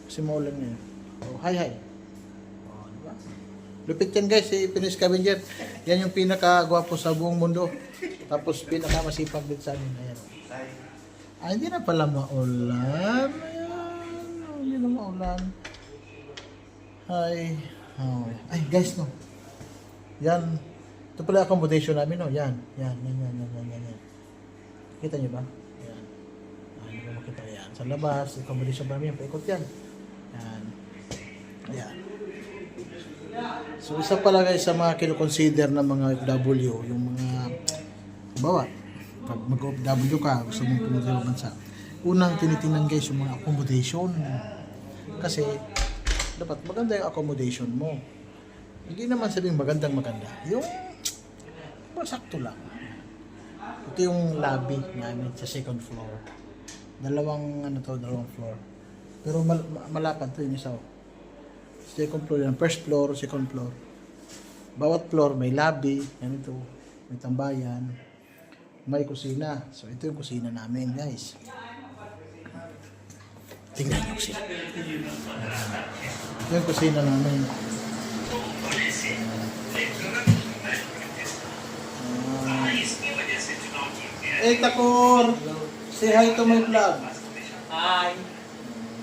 Kasi maulan ngayon. Oh, hi. Oh, diba? Lupit yan guys, si Pinoy Scavenger. Yan yung pinakagwapo sa buong mundo. Tapos pinakamasipag din sa amin. Ayan. Ay, hindi na pala maulan. Ayan. Hindi na maulan. Hi. Oh. Ay, guys, no. Yan. Ito pala accommodation namin, no. Yan. Yan. Kita nyo ba? Yan. Hindi mo makita yan. Sa labas, accommodation namin. Paikot yan. Yan. Ayan. So, isa pala guys sa mga kinoconsider ng mga OFW, yung mga, bawa, pag mag-OFW ka, gusto mong pumunta sa bansa, unang tinitingnan guys yung mga accommodation. Kasi, dapat maganda yung accommodation mo. Hindi naman sabing maganda. Yung, sakto lang. Ito yung lobby namin sa second floor. Dalawang floor. Pero malapad to yung isa. Second floor yan. First floor, second floor. Bawat floor may lobby. Yan ito. May tambayan. May kusina. So ito yung kusina namin guys. Tingnan yung kusina. Ito yung kusina namin. Takor! Say hi to my vlog. Hi!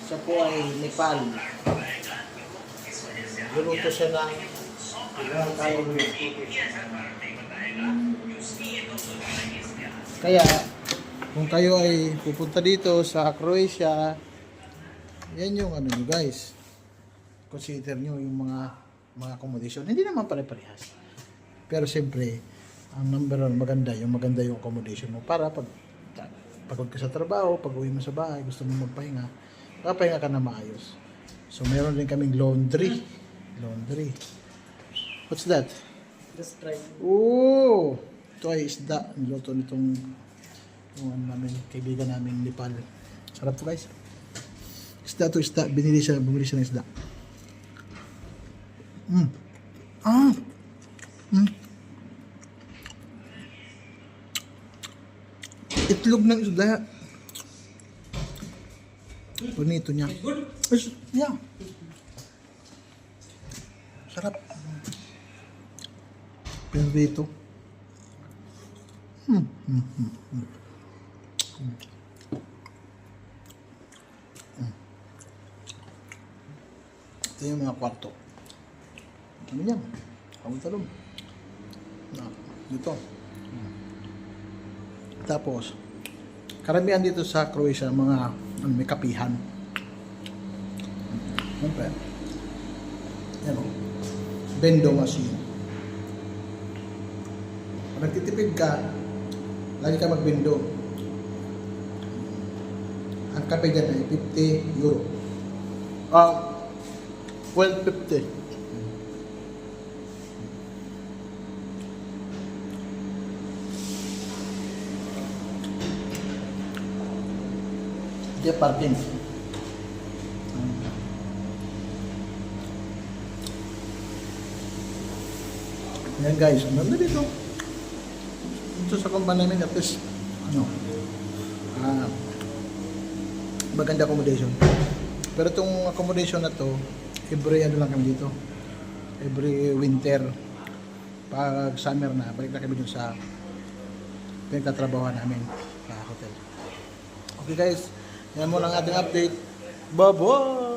Siya po ay Nepal. Luto siya ng kaya kung kayo ay pupunta dito sa Croatia, yan yung ano nyo guys, consider nyo yung mga accommodation. Hindi naman pare-parehas, pero siyempre ang number one, maganda yung accommodation mo para pag pagod ka sa trabaho, pag uwi mo sa bahay, gusto mo magpahinga, papahinga ka na maayos. So meron din kaming laundry. What's that? Just try. Oh! Ito ay isda. Niluto nitong namin, kaibigan namin Nepal. Sarap to guys. Isda. Bumili siya ng isda. Itlog ng isda. Bonito niya. Yeah. Sarap. Pero dito. Ito yung mga kwarto. Ano yan? Ang talong. Dito. Tapos, karamihan dito sa Croatia, mga may kapihan. Siyempre. Yan o. Vending machine. Kung nagtitipid ka, lagi ka magbendo. Ang kape dyan ay €50. 12.50. Dia parking. Yan guys, ang ganda dito. Ito sa company namin, at least, maganda accommodation. Pero itong accommodation na to, every lang kami dito. Every winter. Pag summer na, balik na kami dun sa pinagtatrabahoan namin sa hotel. Okay guys, yan muna ang ating update. Bye-bye!